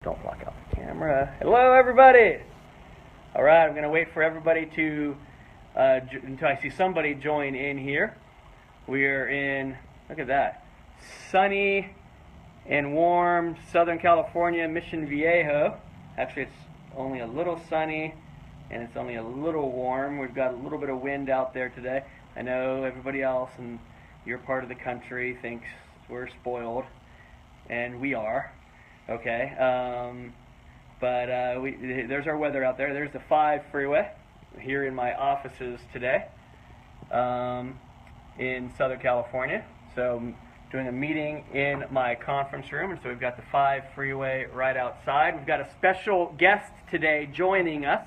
Don't block out the camera. Hello, everybody. All right, I'm going to wait for everybody to until I see somebody join in here. We're in, look at that, sunny and warm Southern California, Mission Viejo. Actually, it's only a little sunny and it's only a little warm. We've got a little bit of wind out there today. I know everybody else in your part of the country thinks we're spoiled, and we are. Okay, there's our weather out there. There's the 5 freeway here in my offices today in Southern California. So I'm doing a meeting in my conference room, and so we've got the 5 freeway right outside. We've got a special guest today joining us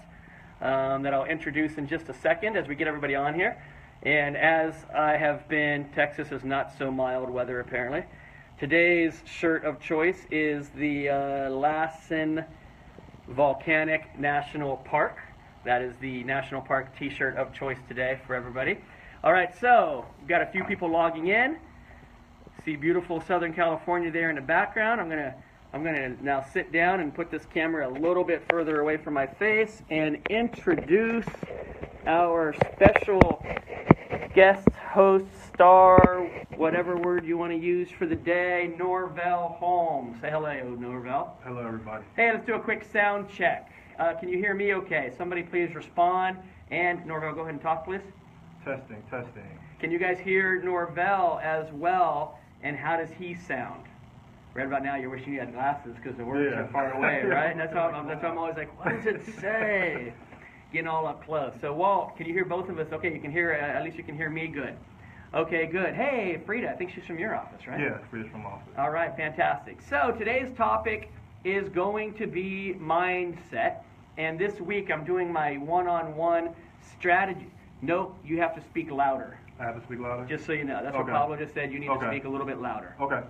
that I'll introduce in just a second as we get everybody on here. And as I have been, Texas is not so mild weather apparently. Today's shirt of choice is the Lassen Volcanic National Park. That is the National Park t-shirt of choice today for everybody. All right, so we've got a few people logging in. See beautiful Southern California there in the background. I'm gonna now sit down and put this camera a little bit further away from my face and introduce our special guest host, star, whatever word you want to use for the day, Norvell Holmes. Say hello, Norvell. Hello, everybody. Hey, let's do a quick sound check. Can you hear me okay? Somebody please respond. And Norvell, go ahead and talk, please. Testing, testing. Can you guys hear Norvell as well? And how does he sound? Right about now, you're wishing you had glasses because the words are far away, right? That's why I'm always like, what does it say? Getting all up close. So Walt, can you hear both of us? Okay, you can hear, at least you can hear me good. Okay, good. Hey, Frida, I think she's from your office, right? Yeah, Frida's from office. All right, fantastic. So today's topic is going to be mindset. And this week I'm doing my one-on-one strategy. Nope, you have to speak louder. I have to speak louder? Just so you know. That's what Pablo just said. You need to speak a little bit louder. Okay.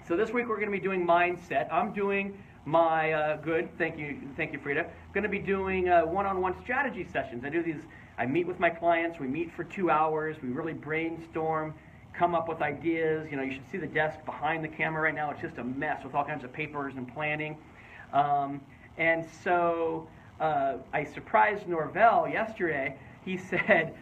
So this week we're going to be doing mindset. I'm doing my thank you, Frida. I'm going to be doing one-on-one strategy sessions. I do these. I meet with my clients. We meet for 2 hours. We really brainstorm, come up with ideas. You know, you should see the desk behind the camera right now. It's just a mess with all kinds of papers and planning. And so I surprised Norvell yesterday. He said,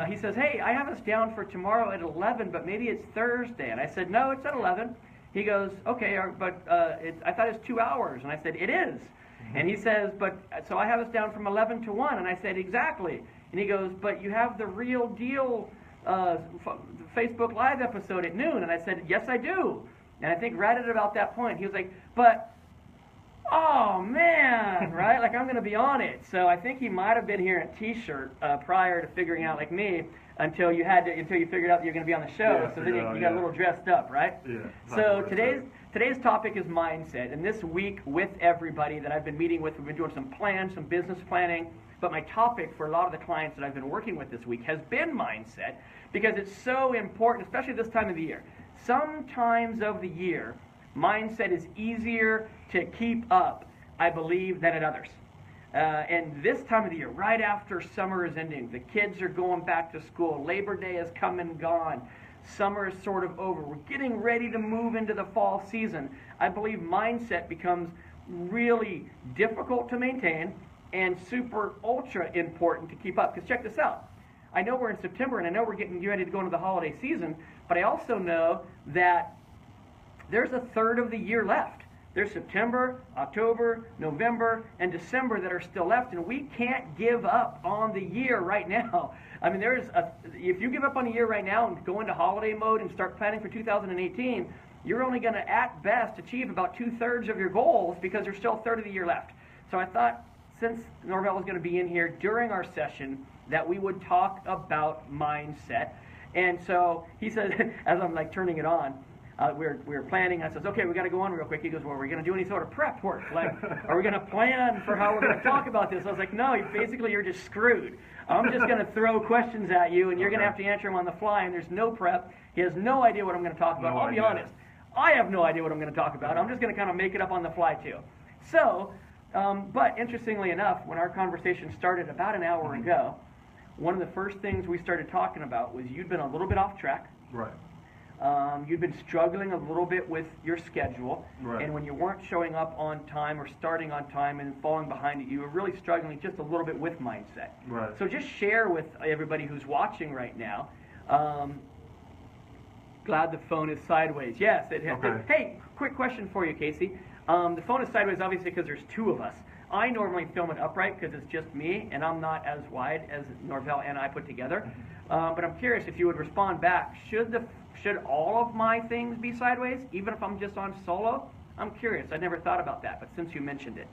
he says, hey, I have us down for tomorrow at 11, but maybe it's Thursday. And I said, no, it's at 11. He goes, okay, but I thought it was 2 hours. And I said, it is. Mm-hmm. And he says, but so I have us down from 11 to 1. And I said, exactly. And he goes, but you have the Real Deal Facebook Live episode at noon. And I said, yes, I do. And I think right at about that point, he was like, but, oh, man, right? Like, I'm going to be on it. So I think he might have been here in a T-shirt prior to figuring out, like me, until you figured out that you're going to be on the show. Yeah, so then you got a little dressed up, right? Yeah. So today's topic is mindset. And this week with everybody that I've been meeting with, we've been doing some plans, some business planning. But my topic for a lot of the clients that I've been working with this week has been mindset, because it's so important, especially this time of the year. Sometimes of the year, mindset is easier to keep up, I believe, than at others. And this time of the year, right after summer is ending, the kids are going back to school, Labor Day has come and gone, summer is sort of over, we're getting ready to move into the fall season. I believe mindset becomes really difficult to maintain and super ultra important to keep up. Because check this out. I know we're in September and I know we're getting ready to go into the holiday season, but I also know that there's a third of the year left. There's September, October, November, and December that are still left, and we can't give up on the year right now. I mean, if you give up on the year right now and go into holiday mode and start planning for 2018, you're only going to, at best, achieve about 2/3 of your goals because there's still a third of the year left. So I thought, since Norvell was going to be in here during our session, that we would talk about mindset. And so he said, as I'm like turning it on, we were planning. I says, okay, we got to go on real quick. He goes, well, are we going to do any sort of prep work? Like, are we going to plan for how we're going to talk about this? I was like, no, basically you're just screwed. I'm just going to throw questions at you, and you're going to have to answer them on the fly, and there's no prep. He has no idea what I'm going to talk about. I'll be honest. I have no idea what I'm going to talk about. I'm just going to kind of make it up on the fly, too. So, but interestingly enough, when our conversation started about an hour ago, one of the first things we started talking about was you'd been a little bit off track. Right. You'd been struggling a little bit with your schedule, Right. and when you weren't showing up on time or starting on time and falling behind it, you were really struggling just a little bit with mindset. Right. So just share with everybody who's watching right now. Glad the phone is sideways. Yes. Okay. Hey, quick question for you, Casey. The phone is sideways obviously because there's two of us. I normally film it upright because it's just me, and I'm not as wide as Norvell and I put together. But I'm curious if you would respond back. Should all of my things be sideways, even if I'm just on solo? I'm curious. I never thought about that, but since you mentioned it,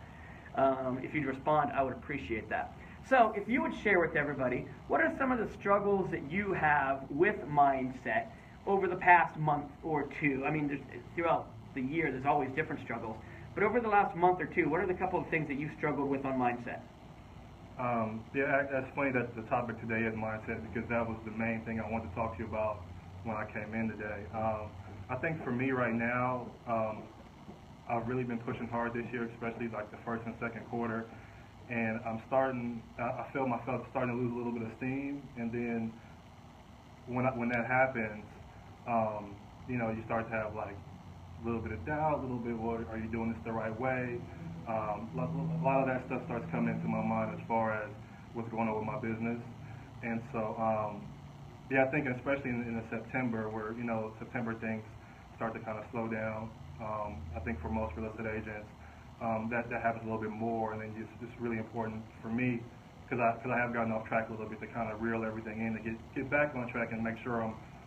if you'd respond, I would appreciate that. So if you would share with everybody, what are some of the struggles that you have with mindset over the past month or two? I mean, throughout the year, there's always different struggles. But over the last month or two, what are the couple of things that you've struggled with on mindset? Yeah, that's funny that the topic today is mindset, because that was the main thing I wanted to talk to you about when I came in today. I think for me right now, I've really been pushing hard this year, especially like the first and second quarter. And I feel myself starting to lose a little bit of steam. And then when that happens, you start to have like a little bit of doubt, a little bit, well, are you doing this the right way? A lot of that stuff starts coming into my mind as far as what's going on with my business. And so, yeah, I think especially in the September, where, September things start to kind of slow down. I think for most real estate agents, that happens a little bit more. And then it's really important for me, because I have gotten off track a little bit, to kind of reel everything in, to get back on track and make sure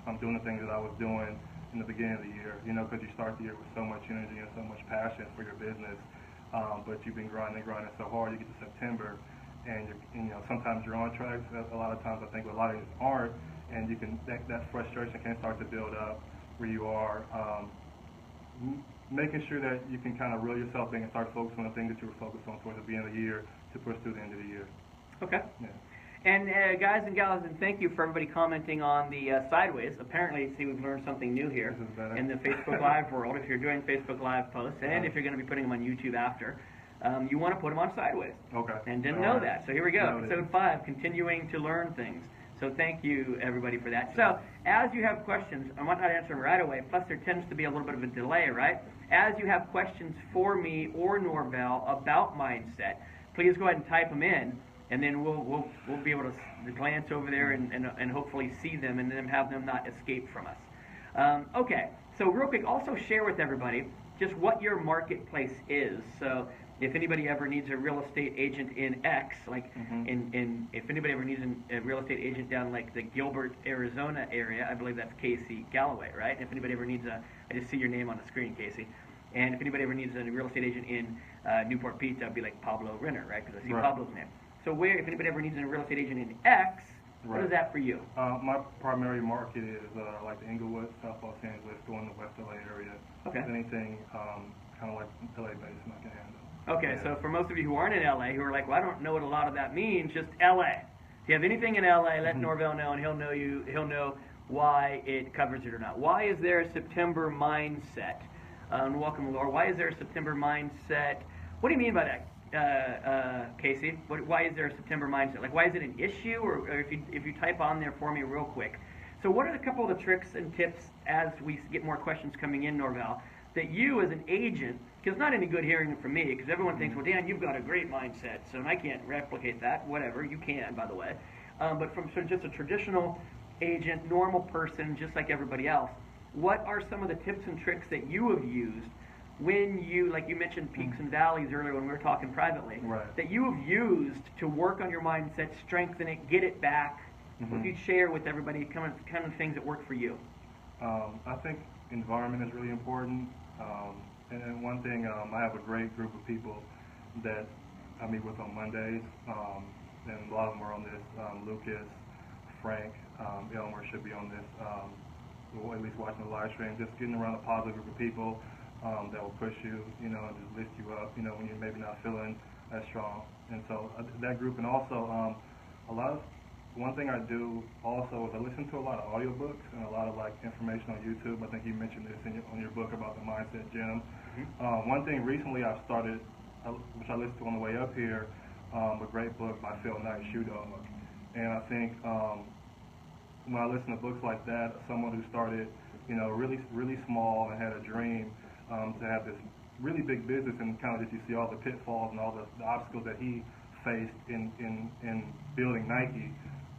I'm doing the things that I was doing in the beginning of the year, because you start the year with so much energy and so much passion for your business, but you've been grinding so hard, you get to September, and sometimes you're on track, a lot of times I think a lot of you aren't, and that frustration can start to build up where you are making sure that you can kind of reel yourself in and start focusing on the things that you were focused on towards the beginning of the year to push through the end of the year. Okay. Yeah. And guys and gals, and thank you for everybody commenting on the sideways. Apparently, see, we've learned something new here in the Facebook Live world. If you're doing Facebook Live posts, and if you're going to be putting them on YouTube after, you want to put them on sideways. Okay. And didn't know that. So here we go. Episode 5, continuing to learn things. So thank you, everybody, for that. So as you have questions, I might not answer them right away, plus there tends to be a little bit of a delay, right? As you have questions for me or Norvell about mindset, please go ahead and type them in, and then we'll be able to glance over there and hopefully see them and then have them not escape from us. Okay, so real quick, also share with everybody just what your marketplace is. So if anybody ever needs a real estate agent in X, like if anybody ever needs a real estate agent down like the Gilbert, Arizona area, I believe that's Casey Galloway, right? If anybody ever needs I just see your name on the screen, Casey. And if anybody ever needs a real estate agent in Newport Beach, that would be like Pablo Renner, right? Because I see Pablo's name. So if anybody ever needs a real estate agent in X, what is that for you? My primary market is like the Inglewood, South Los Angeles, going to West LA area. Okay. Anything kind of like LA based, I can handle. Okay, so for most of you who aren't in LA, who are like, well, I don't know what a lot of that means, just LA. If you have anything in LA, let Norvell know, and he'll know why it covers it or not. Why is there a September mindset? And welcome, Laura. Why is there a September mindset? What do you mean by that, Casey? Why is there a September mindset? Like, why is it an issue? Or if you type on there for me real quick. So what are a couple of the tricks and tips as we get more questions coming in, Norvell, that you as an agent, because it's not any good hearing them from me, because everyone thinks, well, Dan, you've got a great mindset, so I can't replicate that. Whatever, you can, by the way. But from sort of just a traditional agent, normal person, just like everybody else, what are some of the tips and tricks that you have used when you, like you mentioned peaks and valleys earlier when we were talking privately, that you have used to work on your mindset, strengthen it, get it back? If you'd share with everybody kind of things that work for you. I think environment is really important. And one thing, I have a great group of people that I meet with on Mondays, and a lot of them are on this. Lucas, Frank, Elmer should be on this, or at least watching the live stream, just getting around a positive group of people that will push you, and just lift you up, when you're maybe not feeling as strong. And so that group, and also one thing I do also is I listen to a lot of audiobooks and a lot of like information on YouTube. I think you mentioned this on your book about the Mindset Gym. One thing recently I've started, which I listened to on the way up here, a great book by Phil Knight, Shoe Dog. And I think when I listen to books like that, someone who started really small, and had a dream to have this really big business, and kind of that you see all the pitfalls and all the obstacles that he faced in building Nike.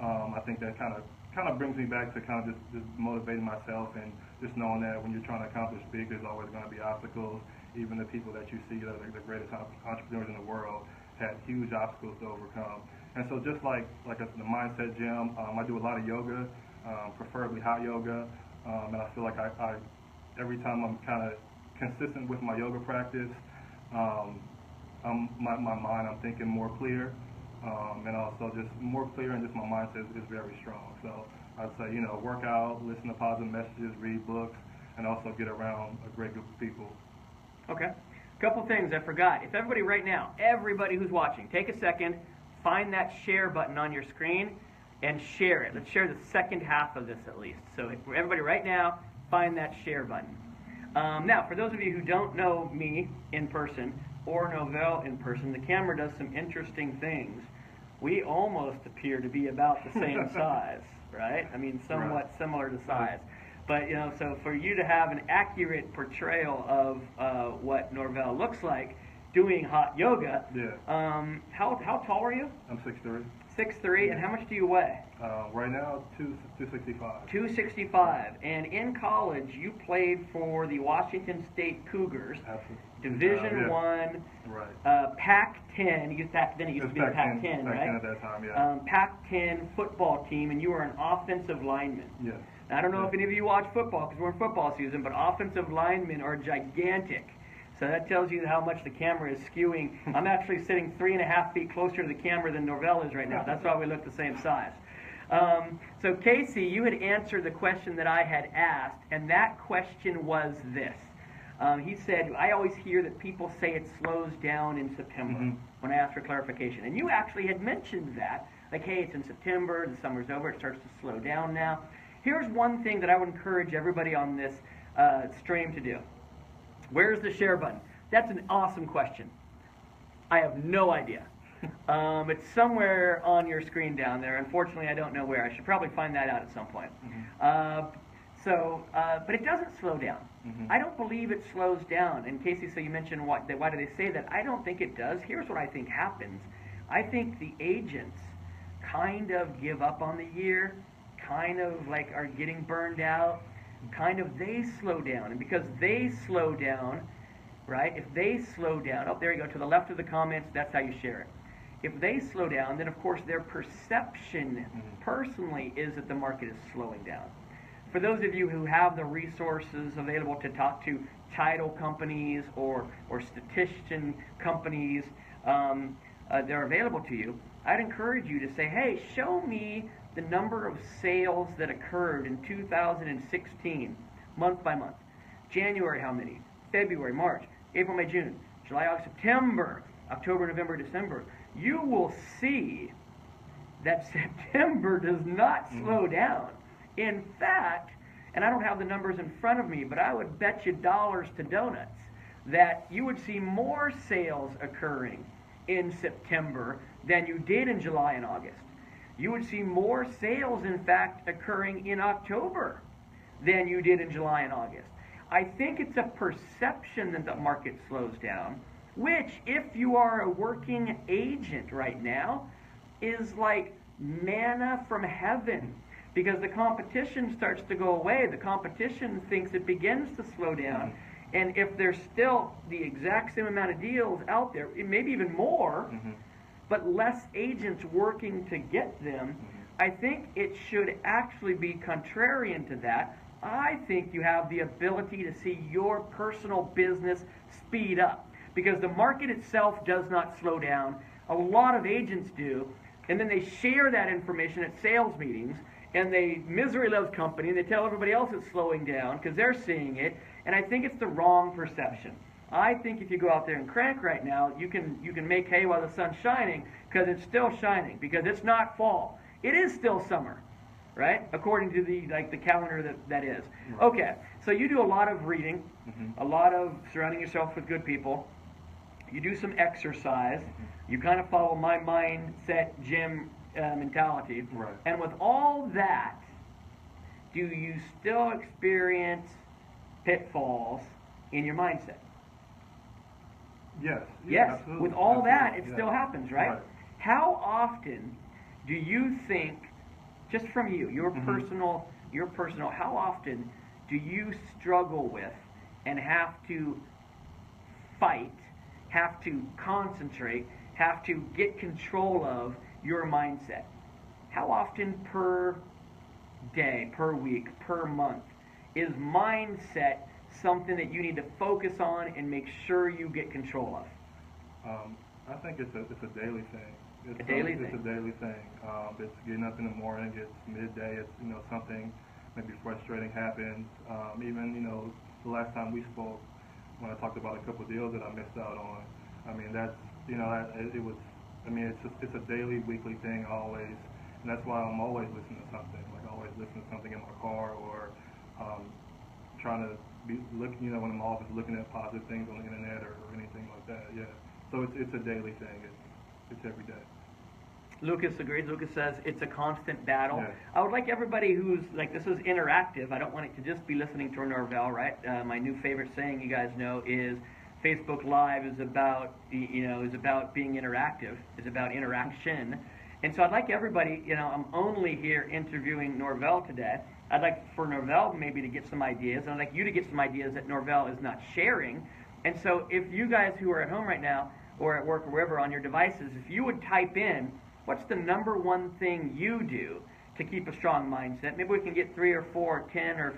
I think that kind of brings me back to kind of just motivating myself, and just knowing that when you're trying to accomplish big, there's always going to be obstacles. Even the people that you see that are the greatest entrepreneurs in the world had huge obstacles to overcome. And so just like I said, the Mindset Gym, I do a lot of yoga, preferably hot yoga, and I feel like I every time I'm kind of consistent with my yoga practice, my mind, I'm thinking more clear, and also just more clear, and just my mindset is very strong. So I'd say, work out, listen to positive messages, read books, and also get around a great group of people. Okay. Couple things I forgot. If everybody right now, everybody who's watching, take a second, find that share button on your screen, and share it. Let's share the second half of this at least. So everybody right now, find that share button. Now, for those of you who don't know me in person or Norvell in person, the camera does some interesting things. We almost appear to be about the same size, right? I mean, somewhat similar to size. But, so for you to have an accurate portrayal of what Norvell looks like doing hot yoga, how tall are you? I'm 6'3". 6'3", and how much do you weigh? Right now, 265. 265. And in college, you played for the Washington State Cougars. Absolutely. Division I, right. Pac-10. Back then it used to be the Pac-10, right? Pac-10 at that time, yeah. Pac-10 football team, and you were an offensive lineman. Yes. Now, I don't know if any of you watch football because we're in football season, but offensive linemen are gigantic. So that tells you how much the camera is skewing. I'm actually sitting 3.5 feet closer to the camera than Norvell is right now. That's why we look the same size. So Casey, you had answered the question that I had asked, and that question was this. He said, I always hear that people say it slows down in September when I ask for clarification. And you actually had mentioned that, like, hey, it's in September, the summer's over, it starts to slow down now. Here's one thing that I would encourage everybody on this stream to do. Where's the share button? That's an awesome question. I have no idea. It's somewhere on your screen down there. Unfortunately, I don't know where. I should probably find that out at some point. But it doesn't slow down. I don't believe it slows down. And Casey, so you mentioned why do they say that? I don't think it does. Here's what I think happens. I think the agents kind of give up on the year, kind of like are getting burned out, they slow down. And because they slow down, right, if they slow down, oh, there you go, to the left of the comments, that's how you share it. If they slow down, then of course their perception personally is that the market is slowing down. For those of you who have the resources available to talk to title companies or statistician companies that are available to you, I'd encourage you to say, hey, show me the number of sales that occurred in 2016, month by month. January, how many? February, March, April, May, June, July, August, September, October, November, December. You will see that September does not slow down. In fact, and I don't have the numbers in front of me, but I would bet you dollars to donuts that you would see more sales occurring in September than you did in July and August. You would see more sales, in fact, occurring in October than you did in July and August. I think it's a perception that the market slows down, which, if you are a working agent right now, is like manna from heaven, because the competition starts to go away. The competition thinks it begins to slow down. And if there's still the exact same amount of deals out there, maybe even more, but less agents working to get them, I think it should actually be contrarian to that. I think you have the ability to see your personal business speed up, because the market itself does not slow down. A lot of agents do, and then they share that information at sales meetings, and they misery loves company, and they tell everybody else it's slowing down because they're seeing it, and I think it's the wrong perception. I think if you go out there and crank right now, you can make hay while the sun's shining, because it's still shining, because it's not fall. It is still summer, right? According to the calendar that is. Right. Okay, so you do a lot of reading, a lot of surrounding yourself with good people. You do some exercise. You kind of follow my mindset gym mentality. Right. And with all that, do you still experience pitfalls in your mindset? Yes. Yes. Absolutely. With all that, it Yeah. still happens, right? Right. How often do you think, just from you, your personal, how often do you struggle with and have to fight, have to concentrate, have to get control of your mindset? How often per day, per week, per month is mindset something that you need to focus on and make sure you get control of? I think it's a daily thing. It's a daily It's thing. a daily thing. It's getting up in the morning. It's midday. It's something maybe frustrating happens. Even the last time we spoke, when I talked about a couple of deals that I missed out on. I mean that's it was. I mean it's a daily, weekly thing always, and that's why I'm always listening to something. Like always listening to something in my car or trying to be looking. When I'm off, looking at positive things on the internet or anything like that. Yeah. So it's a daily thing. It's every day. Lucas agrees. Lucas says it's a constant battle. Yeah. I would like everybody who's like, this is interactive. I don't want it to just be listening to Norvell, right? My new favorite saying, you guys know, is Facebook Live is about being interactive, is about interaction. And so I'd like everybody, I'm only here interviewing Norvell today. I'd like for Norvell maybe to get some ideas, and I'd like you to get some ideas that Norvell is not sharing. And so if you guys who are at home right now or at work or wherever on your devices, if you would type in, what's the number one thing you do to keep a strong mindset? Maybe we can get 3 or 4 or 10 or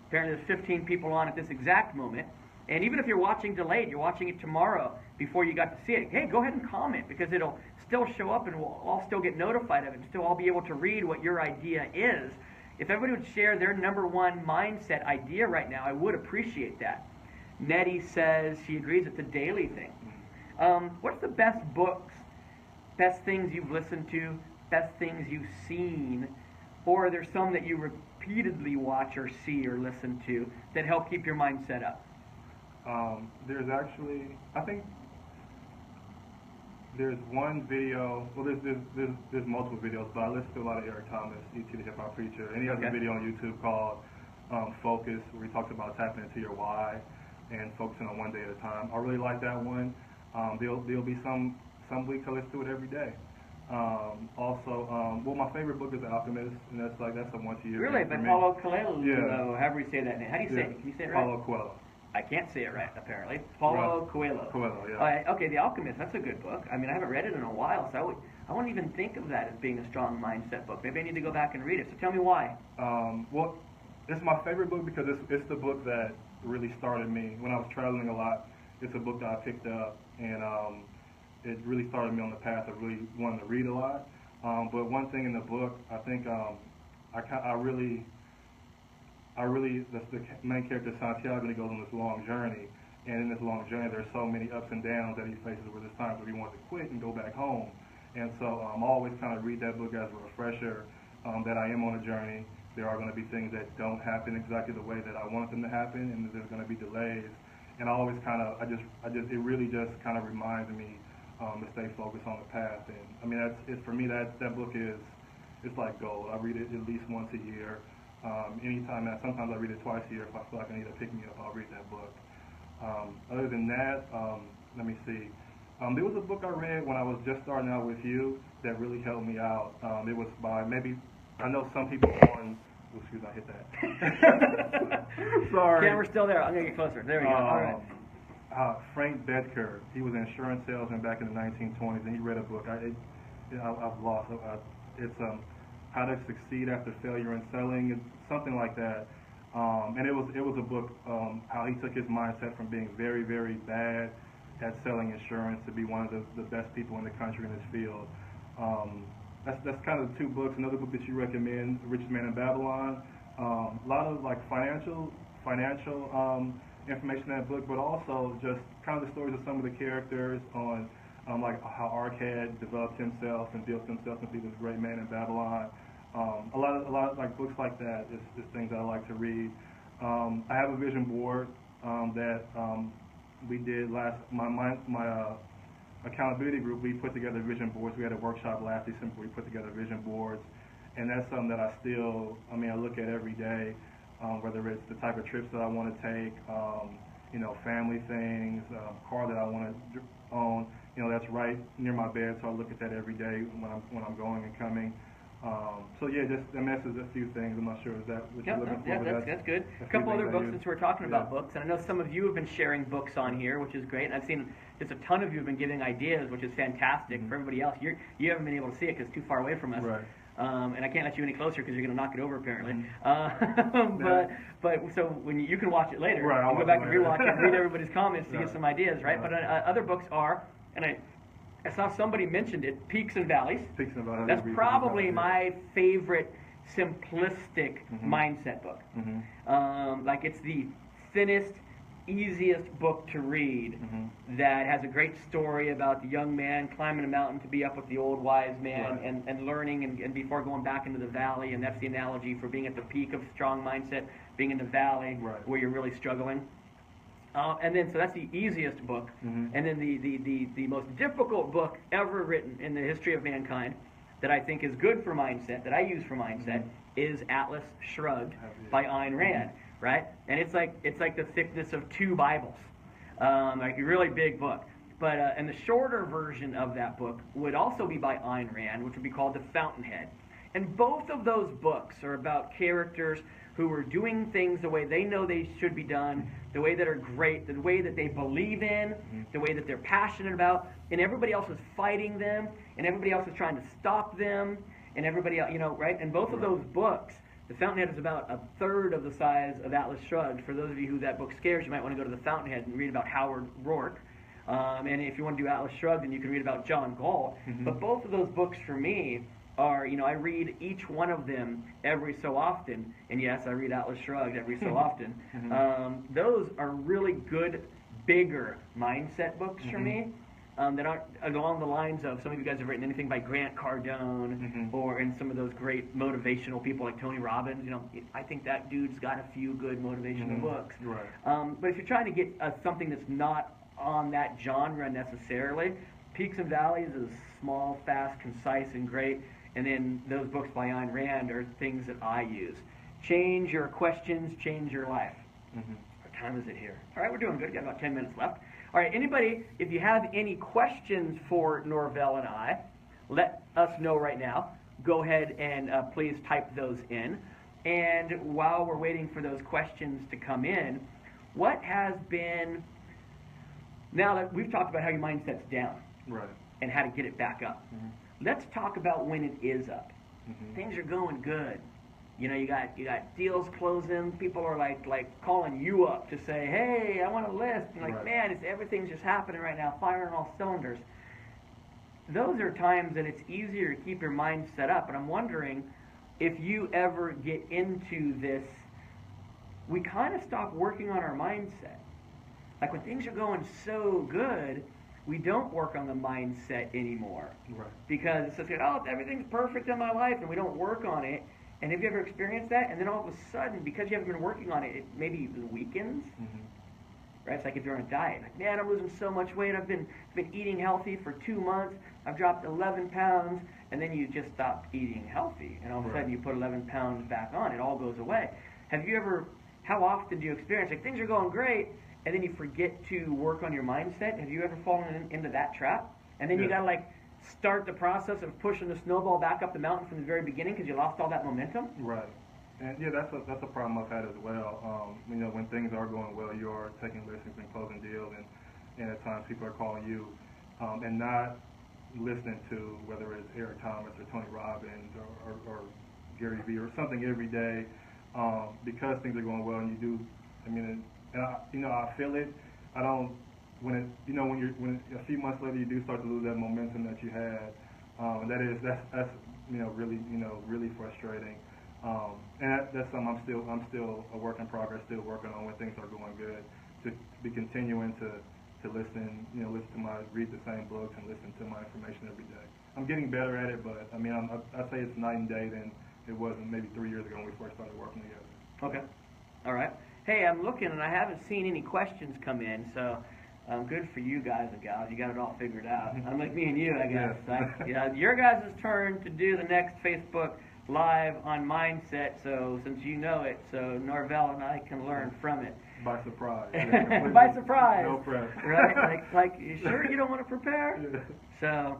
apparently there's 15 people on at this exact moment. And even if you're watching delayed, you're watching it tomorrow before you got to see it, hey, go ahead and comment because it'll still show up and we'll all still get notified of it and still all be able to read what your idea is. If everybody would share their number one mindset idea right now, I would appreciate that. Nettie says she agrees it's a daily thing. What's the best books, best things you've listened to, best things you've seen, or are there some that you repeatedly watch or see or listen to that help keep your mind set up? There's actually, I think there's one video, well there's multiple videos, but I listen to a lot of Eric Thomas, ET the Hip Hop Preacher, and he has a video on YouTube called Focus, where he talks about tapping into your why and focusing on one day at a time. I really like that one. There'll be some weeks I listen to it every day. Also, well, my favorite book is The Alchemist, and that's a once a year. Really, thing but for me. Paulo Coelho, Yeah. however you say that name. How do you say it? Can you say it right? Paulo Coelho. I can't say it right, apparently. Paulo Coelho. Coelho, yeah. Okay, The Alchemist, that's a good book. I mean, I haven't read it in a while, so I wouldn't even think of that as being a strong mindset book. Maybe I need to go back and read it. So tell me why. Well, it's my favorite book because it's the book that really started me. When I was traveling a lot, it's a book that I picked up, and it really started me on the path of really wanting to read a lot. But one thing in the book, I think the main character Santiago, he goes on this long journey, and in this long journey there's so many ups and downs that he faces where there's times where he wants to quit and go back home. And so I always kind of read that book as a refresher that I am on a journey. There are going to be things that don't happen exactly the way that I want them to happen, and there's going to be delays. And I always it really just kind of reminds me to stay focused on the path. And I mean, for me, that book it's like gold. I read it at least once a year. Anytime, sometimes I read it twice a year. If I feel like I need to pick me up, I'll read that book. Other than that, let me see. There was a book I read when I was just starting out with you that really helped me out. It was by I know some people on. Oh, excuse me, I hit that. Sorry. Camera's still there. I'm gonna get closer. There we go. All right. Frank Bedker. He was an insurance salesman back in the 1920s, and he read a book. I've lost. It's How to Succeed After Failure in Selling. It's something like that. And it was a book how he took his mindset from being very, very bad at selling insurance to be one of the best people in the country in his field. That's kind of the two books. Another book that you recommend, Richest Man in Babylon. A lot of like financial information in that book, but also just kind of the stories of some of the characters on like how Arcad developed himself and built himself into this great man in Babylon. A lot of like books like that is things that I like to read. I have a vision board that we did my accountability group. We put together vision boards. We had a workshop last December. We put together vision boards, and that's something that I look at every day, whether it's the type of trips that I want to take, family things, car that I want to own, that's right near my bed, so I look at that every day when I'm going and coming. That's a few things. I'm not sure is that what you're looking for. Yeah, that's good. A couple other books since we're talking about books, and I know some of you have been sharing books on here, which is great. And I've seen just a ton of you have been giving ideas, which is fantastic. For everybody else, you haven't been able to see it because it's too far away from us. Right. And I can't let you any closer because you're going to knock it over apparently. But so when you can watch it later, right, I'll go back and rewatch it and read everybody's comments to get some ideas, right? But other books are, and I saw somebody mentioned it, Peaks and Valleys. Peaks and Valleys. That's probably my favorite simplistic mindset book. Like it's the thinnest, easiest book to read that has a great story about the young man climbing a mountain to be up with the old wise man and learning and before going back into the valley. And that's the analogy for being at the peak of strong mindset, being in the valley where you're really struggling. And then, so that's the easiest book. And then the most difficult book ever written in the history of mankind that I think is good for mindset, that I use for mindset, is Atlas Shrugged by Ayn Rand, right? And it's like the thickness of 2 Bibles, like a really big book. But and the shorter version of that book would also be by Ayn Rand, which would be called The Fountainhead. And both of those books are about characters who are doing things the way they know they should be done, the way that are great, the way that they believe in, the way that they're passionate about, and everybody else is fighting them, and everybody else is trying to stop them, and everybody else, right? And both of those books, The Fountainhead is about a third of the size of Atlas Shrugged. For those of you who that book scares, you might want to go to The Fountainhead and read about Howard Rourke. And if you want to do Atlas Shrugged, then you can read about John Galt. But both of those books for me are, I read each one of them every so often. And yes, I read Atlas Shrugged every so often. Those are really good, bigger mindset books for me. That aren't along the lines of, some of you guys have written anything by Grant Cardone or in some of those great motivational people like Tony Robbins. I think that dude's got a few good motivational books. But if you're trying to get something that's not on that genre necessarily, Peaks and Valleys is small, fast, concise, and great. And then those books by Ayn Rand are things that I use. Change your questions, change your life. What time is it here? All right, we're doing good. We've got about 10 minutes left. All right, anybody, if you have any questions for Norvell and I, let us know right now. Go ahead and please type those in. And while we're waiting for those questions to come in, what has been, now that we've talked about how your mindset's down and how to get it back up, let's talk about when it is up. Things are going good. You got deals closing. People are like calling you up to say, "Hey, I want to list." And man, everything's just happening right now, firing all cylinders. Those are times that it's easier to keep your mind set up. And I'm wondering if you ever get into this. We kind of stop working on our mindset. Like when things are going so good, we don't work on the mindset anymore. Because it's just like, oh, everything's perfect in my life, and we don't work on it. And have you ever experienced that? And then all of a sudden, because you haven't been working on it, maybe it weakens. Right? It's like if you're on a diet. Like, man, I'm losing so much weight. I've been eating healthy for 2 months. I've dropped 11 pounds. And then you just stopped eating healthy. And all of a sudden, you put 11 pounds back on. It all goes away. Have you ever, how often do you experience, like things are going great, and then you forget to work on your mindset? Have you ever fallen into that trap? And then you got to start the process of pushing the snowball back up the mountain from the very beginning because you lost all that momentum? And that's a problem I've had as well. When things are going well, you are taking listings and closing deals, and at times people are calling you and not listening to whether it's Eric Thomas or Tony Robbins or Gary Vee or something every day because things are going well, and you do. I feel it. I don't. When a few months later you do start to lose that momentum that you had, and that's really frustrating. And that's something I'm still a work in progress, still working on when things are going good. To be continuing to listen, read the same books and listen to my information every day. I'm getting better at it, but I'd say it's night and day than it was maybe 3 years ago when we first started working together. Okay, all right. Hey, I'm looking and I haven't seen any questions come in, so. Good for you guys and gals. You got it all figured out. Unlike me and you, I guess. Your guys' turn to do the next Facebook live on Mindset, so since you know it, so Norvell and I can learn from it. By surprise. Yeah, By surprise. No prep. Right? Like, you sure you don't want to prepare? Yeah. So,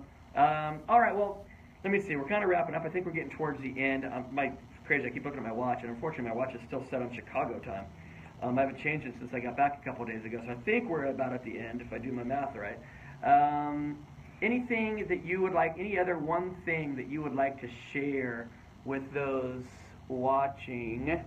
all right, well, let me see. We're kind of wrapping up. I think we're getting towards the end. It's crazy. I keep looking at my watch, and unfortunately, my watch is still set on Chicago time. I haven't changed it since I got back a couple of days ago, so I think we're about at the end, if I do my math right. Anything that you would like, any other one thing that you would like to share with those watching?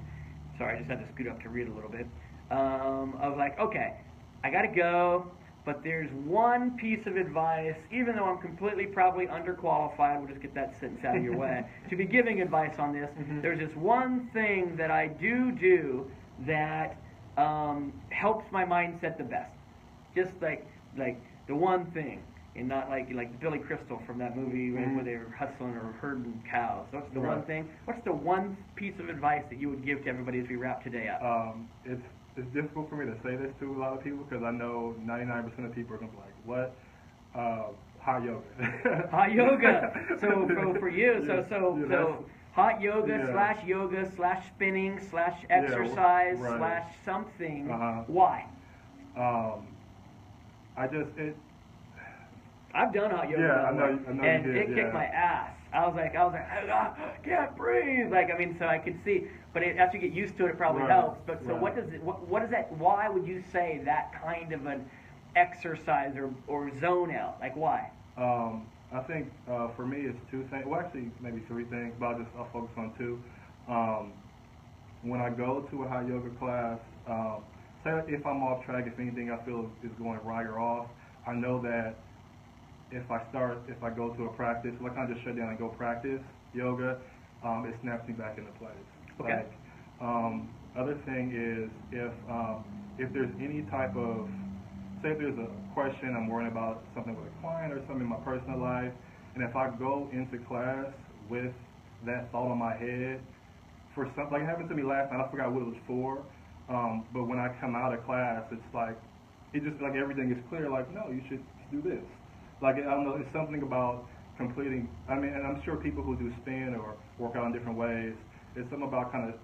Sorry, I just had to scoot up to read a little bit. Of like, okay, I got to go, but there's one piece of advice, even though I'm completely probably underqualified, we'll just get that sentence out of your way, to be giving advice on this. There's just one thing that I do that helps my mindset the best. Just like the one thing, and not like Billy Crystal from that movie where they were hustling or herding cows. What's the one thing? What's the one piece of advice that you would give to everybody as we wrap today up? It's difficult for me to say this to a lot of people because I know 99% of people are going to be like, what? Hot yoga. Hot yoga. So for you, so hot yoga / yoga / spinning / exercise / something. Why? I've done hot yoga. Yeah, I know and you did, it kicked my ass. I was like, I can't breathe. Like, I mean, so I could see, but as you get used to it, it probably helps. But so, what is that? Why would you say that kind of an exercise or zone out? Like, why? I think for me, it's two things. Well, actually, maybe three things, but I'll focus on two. When I go to a hot yoga class, say if I'm off track, if anything I feel is going right or off, I know that if I go to a practice, if I kind of just shut down and go practice yoga, it snaps me back into place. Okay. Other thing is if there's any type of, say if there's a question I'm worrying about something with a client or something in my personal life, and if I go into class with that thought on my head, for something like it happened to me last night, I forgot what it was for, but when I come out of class, it's like everything is clear. Like, no, you should do this. Like, I don't know, it's something about completing, I mean, and I'm sure people who do spin or work out in different ways, it's something about kind of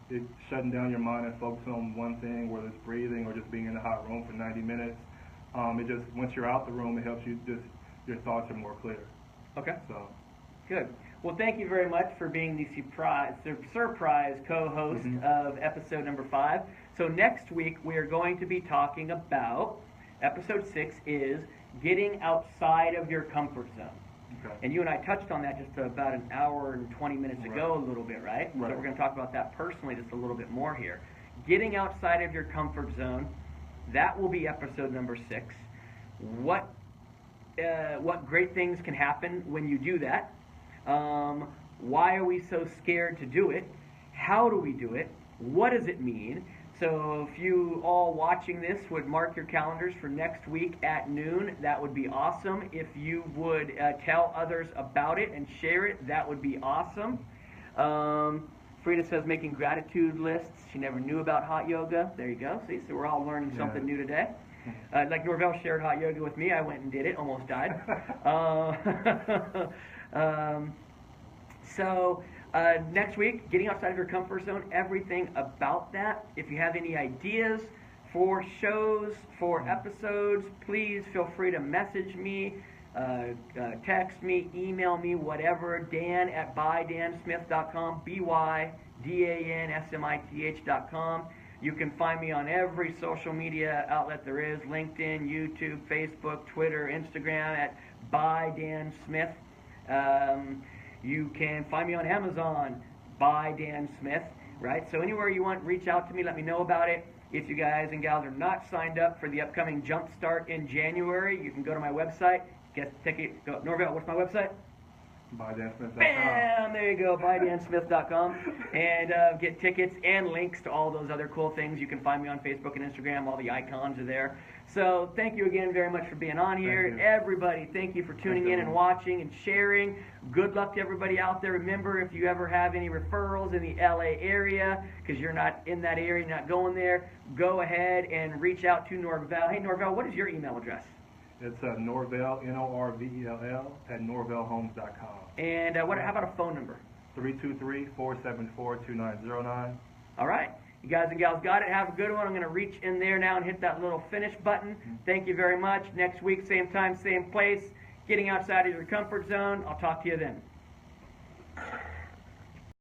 shutting down your mind and focusing on one thing, whether it's breathing or just being in a hot room for 90 minutes. It just, once you're out the room, it helps you your thoughts are more clear. Okay. So. Good. Well, thank you very much for being the surprise co-host of episode number 5. So next week, we are going to be talking about, episode 6 is getting outside of your comfort zone. Okay. And you and I touched on that just about an hour and 20 minutes ago a little bit, right? So we're going to talk about that personally just a little bit more here. Getting outside of your comfort zone, that will be episode number 6. What great things can happen when you do that? Why are we so scared to do it? How do we do it? What does it mean? So if you all watching this would mark your calendars for next week at noon, that would be awesome. If you would tell others about it and share it, that would be awesome. Frida says making gratitude lists. She never knew about hot yoga. There you go. See, so we're all learning something new today. Like Norvell shared hot yoga with me. I went and did it. Almost died. Next week, getting outside of your comfort zone, everything about that. If you have any ideas for shows, for episodes, please feel free to message me, text me, email me, whatever. Dan at bydansmith.com, bydansmith.com. You can find me on every social media outlet there is, LinkedIn, YouTube, Facebook, Twitter, Instagram at bydansmith. You can find me on Amazon, by Dan Smith, right? So anywhere you want, reach out to me, let me know about it. If you guys and gals are not signed up for the upcoming Jump Start in January, you can go to my website, get a ticket. Norvell, what's my website? ByDanSmith.com. Bam! There you go, ByDanSmith.com. And get tickets and links to all those other cool things. You can find me on Facebook and Instagram. All the icons are there. So thank you again very much for being on here. Everybody, thank you for tuning in and watching and sharing. Good luck to everybody out there. Remember, if you ever have any referrals in the LA area, because you're not in that area, you're not going there, go ahead and reach out to Norvell. Hey, Norvell, what is your email address? It's Norvell, Norvell, @norvellhomes.com. And how about a phone number? 323-474-2909. All right. You guys and gals got it. Have a good one. I'm going to reach in there now and hit that little finish button. Thank you very much. Next week, same time, same place. Getting outside of your comfort zone. I'll talk to you then.